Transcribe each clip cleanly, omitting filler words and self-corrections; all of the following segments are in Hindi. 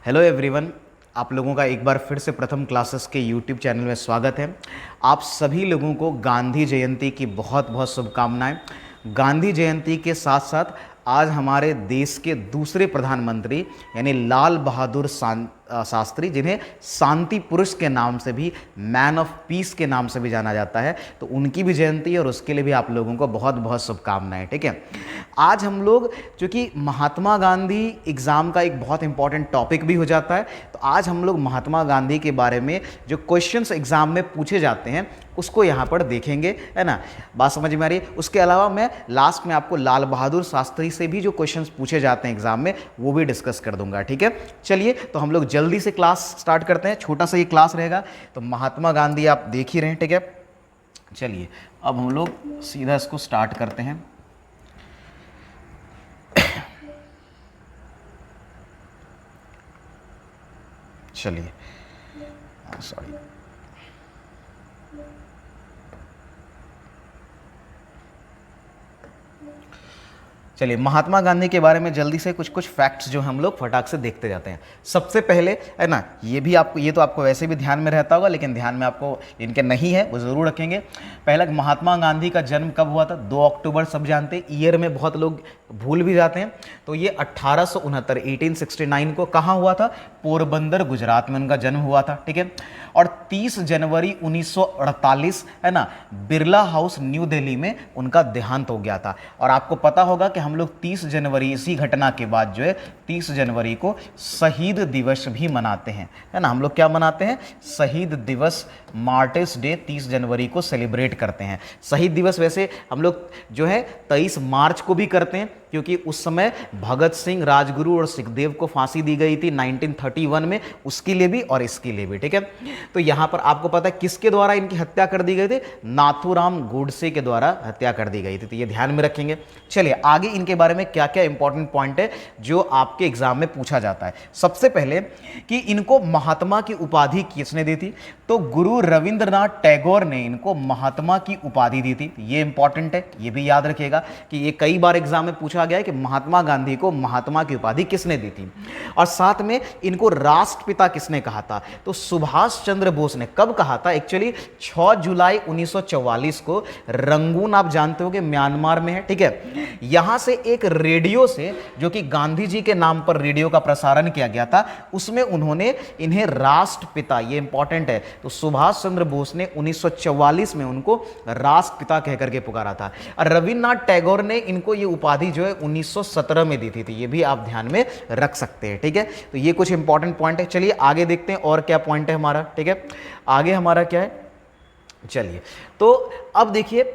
हेलो एवरीवन, आप लोगों का एक बार फिर से प्रथम क्लासेस के यूट्यूब चैनल में स्वागत है। आप सभी लोगों को गांधी जयंती की बहुत बहुत शुभकामनाएं। गांधी जयंती के साथ साथ आज हमारे देश के दूसरे प्रधानमंत्री यानी लाल बहादुर शास्त्री, जिन्हें शांति पुरुष के नाम से भी, मैन ऑफ पीस के नाम से भी जाना जाता है, तो उनकी भी जयंती है और उसके लिए भी आप लोगों को बहुत बहुत शुभकामनाएं। ठीक है, आज हम लोग, चूँकि महात्मा गांधी एग्ज़ाम का एक बहुत इंपॉर्टेंट टॉपिक भी हो जाता है, तो आज हम लोग महात्मा गांधी के बारे में जो क्वेश्चंस एग्ज़ाम में पूछे जाते हैं उसको यहाँ पर देखेंगे, है ना। बात समझ में आ रही है। उसके अलावा मैं लास्ट में आपको लाल बहादुर शास्त्री से भी जो क्वेश्चंस पूछे जाते हैं एग्जाम में वो भी डिस्कस कर दूंगा। ठीक है, चलिए तो हम लोग जल्दी से क्लास स्टार्ट करते हैं। छोटा सा ये क्लास रहेगा, तो महात्मा गांधी आप देख ही रहे हैं। ठीक है, चलिए अब हम लोग सीधा इसको स्टार्ट करते हैं। चलिए, सॉरी, चलिए महात्मा गांधी के बारे में जल्दी से कुछ कुछ फैक्ट्स जो हम लोग फटाक से देखते जाते हैं। सबसे पहले, है ना, ये तो आपको वैसे भी ध्यान में रहता होगा, लेकिन ध्यान में आपको इनके नहीं है वो ज़रूर रखेंगे। पहला, महात्मा गांधी का जन्म कब हुआ था? 2 अक्टूबर, सब जानते हैं। ईयर में बहुत लोग भूल भी जाते हैं, तो ये 1869 को कहाँ हुआ था? पोरबंदर, गुजरात में उनका जन्म हुआ था। ठीक है, और 30 जनवरी 1948, है ना, बिरला हाउस न्यू दिल्ली में उनका देहांत हो गया था। और आपको पता होगा कि हम लोग 30 जनवरी, इसी घटना के बाद जो है 30 जनवरी को शहीद दिवस भी मनाते हैं, है ना। हम लोग क्या मनाते हैं? शहीद दिवस, मार्टिर्स डे 30 जनवरी को सेलिब्रेट करते हैं। शहीद दिवस वैसे हम लोग जो है 23 मार्च को भी करते हैं, क्योंकि उस समय भगत सिंह, राजगुरु और सुखदेव को फांसी दी गई थी 1931 में, उसके लिए भी और इसके लिए भी। ठीक है, तो यहाँ पर आपको पता है किसके द्वारा इनकी हत्या कर दी गई थी? नाथूराम गोडसे के द्वारा हत्या कर दी गई थी, तो ये ध्यान में रखेंगे। चलिए आगे इनके बारे में क्या क्या इंपॉर्टेंट पॉइंट है जो आपके एग्जाम में पूछा जाता है। सबसे पहले कि इनको महात्मा की उपाधि किसने दी थी? तो गुरु रविंद्रनाथ टैगोर ने इनको महात्मा की उपाधि दी थी। ये इंपॉर्टेंट है, ये भी याद रखिएगा कि ये कई बार एग्जाम में पूछा गया है कि महात्मा गांधी को महात्मा की उपाधि किसने दी थी। और साथ में इनको राष्ट्रपिता किसने कहा था? तो सुभाष चंद्र बोस ने। कब कहा था? एक्चुअली 6 जुलाई 1944 को रंगून, आप जानते हो कि म्यांमार में है। ठीक है, यहां से एक रेडियो से, जो कि गांधी जी के नाम पर रेडियो का प्रसारण किया गया था, उसमें उन्होंने इन्हें राष्ट्रपिता, ये इंपॉर्टेंट है, तो सुभाष चंद्र बोस ने 1944 में उनको राष्ट्रपिता कहकर के पुकारा था। और रविन्द्रनाथ टैगोर ने इनको ये उपाधि जो है 1917 में दी थी। ये भी आप ध्यान में रख सकते हैं। ठीक है, तो ये कुछ इंपॉर्टेंट पॉइंट है। चलिए आगे देखते हैं और क्या पॉइंट है हमारा। ठीक है, आगे हमारा क्या है? चलिए, तो अब देखिए,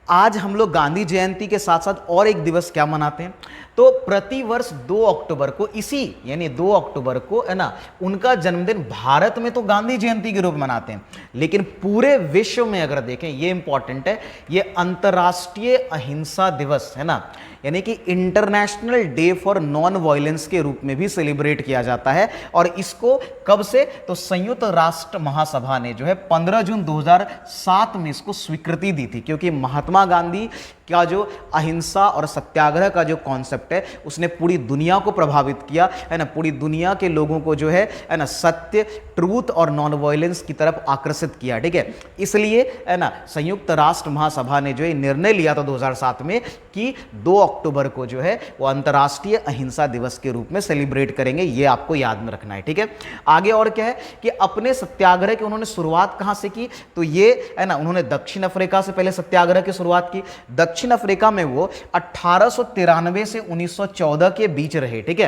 आज हम लोग गांधी जयंती के साथ साथ और एक दिवस क्या मनाते हैं? तो प्रतिवर्ष 2 अक्टूबर को, इसी यानी 2 अक्टूबर को, है ना, उनका जन्मदिन भारत में तो गांधी जयंती के रूप में मनाते हैं, लेकिन पूरे विश्व में अगर देखें, ये इंपॉर्टेंट है, ये अंतर्राष्ट्रीय अहिंसा दिवस, है ना, यानी कि international day for non violence के रूप में भी सेलिब्रेट किया जाता है। और इसको कब से? तो संयुक्त राष्ट्र महासभा ने जो है 15 जून 2007 में इसको स्वीकृति दी थी, क्योंकि महात्मा गांधी का जो अहिंसा और सत्याग्रह का जो कॉन्सेप्ट है उसने पूरी दुनिया को प्रभावित किया, है ना, पूरी दुनिया के लोगों को जो है ना, सत्य, ट्रूथ और नॉन वायलेंस की तरफ आकर्षित किया। ठीक है, इसलिए, है ना, संयुक्त राष्ट्र महासभा ने जो है निर्णय लिया था 2007 में कि 2 अक्टूबर को जो है वो अंतर्राष्ट्रीय अहिंसा दिवस के रूप में सेलिब्रेट करेंगे। ये आपको याद में रखना है। ठीक है, आगे और क्या है कि अपने सत्याग्रह की उन्होंने शुरुआत कहां से की? तो ये, है ना, उन्होंने दक्षिण अफ्रीका से पहले सत्याग्रह की शुरुआत की। दक्षिण अफ्रीका में वो 1893 से 1914 के बीच रहे। ठीक है,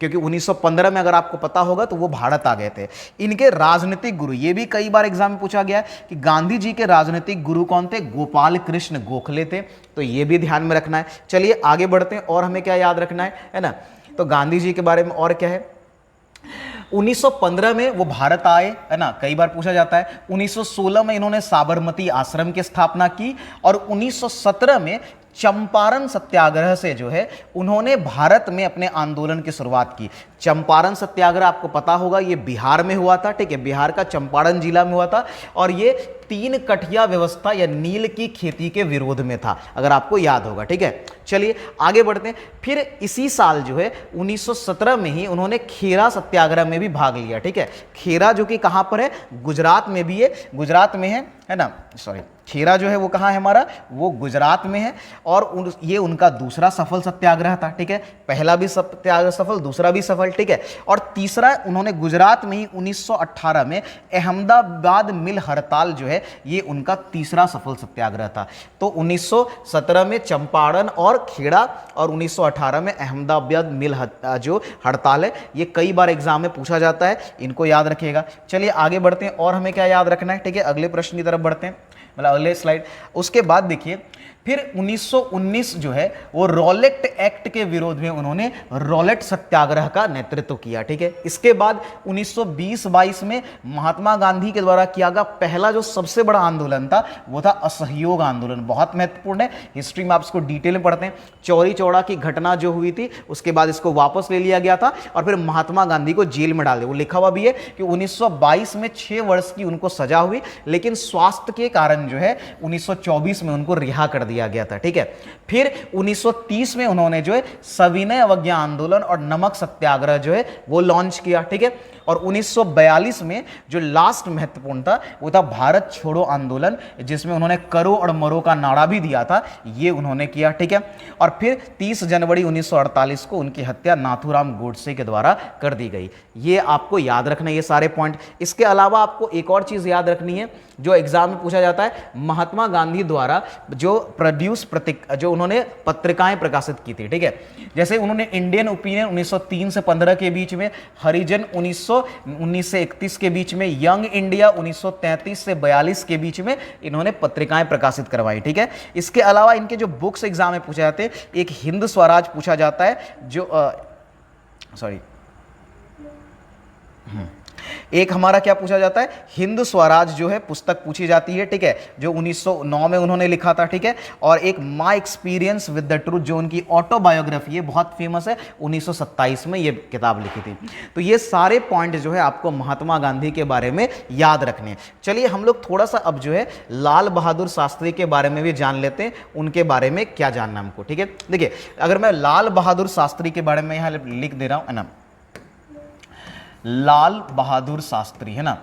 क्योंकि 1915 में अगर आपको पता होगा तो वो भारत आ गए थे। इनके राजनीतिक गुरु, ये भी कई बार एग्जाम में पूछा गया कि गांधी जी के राजनीतिक गुरु कौन थे? गोपाल कृष्ण गोखले थे, तो ये भी ध्यान में रखना है। चलिए आगे बढ़ते हैं और हमें क्या याद रखना है ना, तो गांधी जी के बारे में और क्या है? 1915 में वो भारत आए, है ना, कई बार पूछा जाता है। 1916 में इन्होंने साबरमती आश्रम की स्थापना की और 1917 में चंपारण सत्याग्रह से जो है उन्होंने भारत में अपने आंदोलन की शुरुआत की। चंपारण सत्याग्रह आपको पता होगा ये बिहार में हुआ था। ठीक है, बिहार का चंपारण जिला में हुआ था और ये तीन कठिया व्यवस्था या नील की खेती के विरोध में था, अगर आपको याद होगा। ठीक है, चलिए आगे बढ़ते हैं। फिर इसी साल जो है 1917 में ही उन्होंने खेरा सत्याग्रह में भी भाग लिया। ठीक है, खेरा जो कि कहां पर है, गुजरात में भी है, गुजरात में है ना, सॉरी, खेरा जो है वो कहाँ है हमारा, वो गुजरात में है। और ये उनका दूसरा सफल सत्याग्रह था। ठीक है, पहला भी सत्याग्रह सफल, दूसरा भी सफल। ठीक है, और तीसरा उन्होंने गुजरात में ही 1918 में अहमदाबाद मिल हड़ताल जो है, ये उनका तीसरा सफल सत्याग्रह था। तो 1917 में चंपारण और खेड़ा और 1918 में अहमदाबाद मिल जो हड़ताल है, ये कई बार एग्जाम में पूछा जाता है, इनको याद रखिएगा। चलिए आगे बढ़ते हैं, और हमें क्या याद रखना है। ठीक है, अगले प्रश्न की तरफ बढ़ते हैं, मतलब अगले स्लाइड। उसके बाद देखिए, फिर 1919 जो है वो रॉलेट एक्ट के विरोध में उन्होंने रॉलेट सत्याग्रह का नेतृत्व किया। ठीक है, इसके बाद 1920-22 में महात्मा गांधी के द्वारा किया गया पहला जो सबसे बड़ा आंदोलन था वो था असहयोग आंदोलन। बहुत महत्वपूर्ण है, हिस्ट्री में आप इसको डिटेल में पढ़ते हैं। चौरी चौड़ा की घटना जो हुई थी, उसके बाद इसको वापस ले लिया गया था और फिर महात्मा गांधी को जेल में डाल दिया। वो लिखा हुआ भी है कि 1922 में 6 वर्ष की उनको सजा हुई, लेकिन स्वास्थ्य के कारण जो है 1924 में उनको रिहा कर दिया गया था। ठीक है, फिर 1930 में उन्होंने जो है सविनय अवज्ञा आंदोलन और नमक सत्याग्रह जो है वो लॉन्च किया। ठीक है, और 1942 में जो लास्ट महत्वपूर्ण था वो था भारत छोड़ो आंदोलन, जिसमें उन्होंने करो और मरो का नारा भी दिया था, ये उन्होंने किया। ठीक है, और फिर 30 जनवरी 1948 को उनकी हत्या नाथूराम गोडसे के द्वारा कर दी गई। ये आपको याद रखना है, ये सारे पॉइंट। इसके अलावा आपको एक और चीज याद रखनी है जो एग्जाम में पूछा जाता है, महात्मा गांधी द्वारा जो जो उन्होंने पत्रिकाएं प्रकाशित की थी। ठीक है, जैसे उन्होंने इंडियन ओपिनियन 1903 से 15 के बीच में, हरिजन 1919 से 31 के बीच में, यंग इंडिया 1933 से 42 के बीच में इन्होंने पत्रिकाएं प्रकाशित करवाई। ठीक है, इसके अलावा इनके जो बुक्स एग्जाम में पूछे जाते हैं, एक हिंद स्वराज पूछा जाता है, जो एक हमारा क्या पूछा जाता है, हिंद स्वराज जो है पुस्तक पूछी जाती है। ठीक है, जो 1909 में उन्होंने लिखा था। ठीक है, और एक my experience with the truth जो उनकी ऑटोबायोग्राफी है, बहुत फेमस है, 1927 में ये किताब लिखी थी। तो ये सारे पॉइंट जो है आपको महात्मा गांधी के बारे में याद रखने हैं। चलिए हम लोग थोड़ा सा अब जो है लाल बहादुर शास्त्री के बारे में भी जान लेते हैं, उनके बारे में क्या जानना हमको। ठीक है, देखिए अगर मैं लाल बहादुर शास्त्री के बारे में यहाँ लिख दे रहा हूँ, है ना, लाल बहादुर शास्त्री, है ना,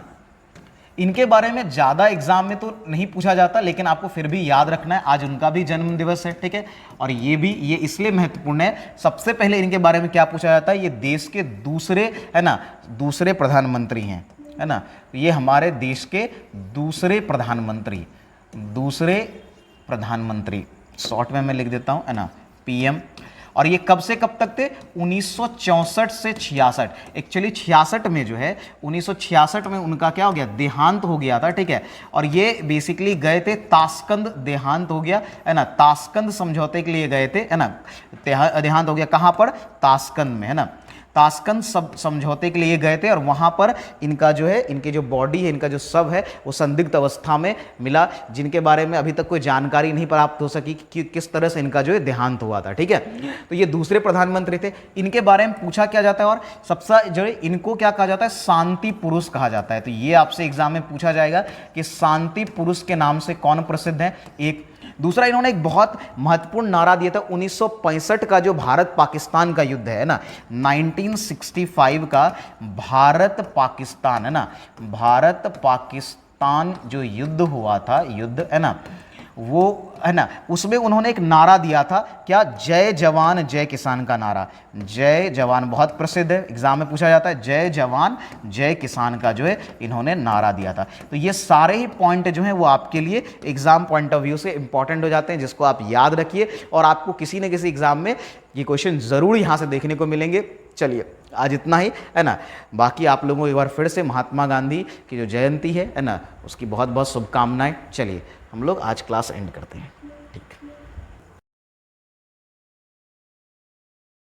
इनके बारे में ज़्यादा एग्जाम में तो नहीं पूछा जाता, लेकिन आपको फिर भी याद रखना है, आज उनका भी जन्म दिवस है। ठीक है, और ये इसलिए महत्वपूर्ण है, सबसे पहले इनके बारे में क्या पूछा जाता है, ये देश के दूसरे, है ना, दूसरे प्रधानमंत्री हैं, है ना, ये हमारे देश के दूसरे प्रधानमंत्री, शॉर्ट में मैं लिख देता हूँ, है ना, PM। और ये कब से कब तक थे, 1964 से 66। एक्चुअली 66 में जो है, 1966 में उनका क्या हो गया, देहांत हो गया था। ठीक है, और ये बेसिकली गए थे ताशकंद, देहांत हो गया, है ना, ताशकंद समझौते के लिए गए थे, है ना, देहांत हो गया, कहाँ पर, ताशकंद में, है ना, ताशकंद समझौते के लिए गए थे। और वहाँ पर इनका जो है, इनकी जो बॉडी है, इनका जो शव है, वो संदिग्ध अवस्था में मिला, जिनके बारे में अभी तक कोई जानकारी नहीं प्राप्त हो सकी कि किस तरह से इनका जो है देहांत हुआ था। ठीक है, तो ये दूसरे प्रधानमंत्री थे, इनके बारे में पूछा क्या जाता है, और सबसे जो है इनको क्या कहा जाता है, शांति पुरुष कहा जाता है। तो ये आपसे एग्जाम में पूछा जाएगा कि शांति पुरुष के नाम से कौन प्रसिद्ध है। एक दूसरा, इन्होंने एक बहुत महत्वपूर्ण नारा दिया था, 1965 का जो भारत पाकिस्तान का युद्ध है ना, 1965 का भारत पाकिस्तान, है ना, भारत पाकिस्तान जो युद्ध हुआ था, युद्ध, है ना, वो, है ना, उसमें उन्होंने एक नारा दिया था, क्या, जय जवान जय किसान का नारा। जय जवान बहुत प्रसिद्ध है, एग्जाम में पूछा जाता है, जय जवान जय किसान का जो है इन्होंने नारा दिया था। तो ये सारे ही पॉइंट जो हैं वो आपके लिए एग्जाम पॉइंट ऑफ व्यू से इंपॉर्टेंट हो जाते हैं, जिसको आप याद रखिए, और आपको किसी न किसी एग्जाम में ये क्वेश्चन जरूर यहाँ से देखने को मिलेंगे। चलिए आज इतना ही, है ना, बाकी आप लोगों को एक बार फिर से महात्मा गांधी की जो जयंती है ना, उसकी बहुत बहुत शुभकामनाएं। चलिए हम लोग आज क्लास एंड करते हैं।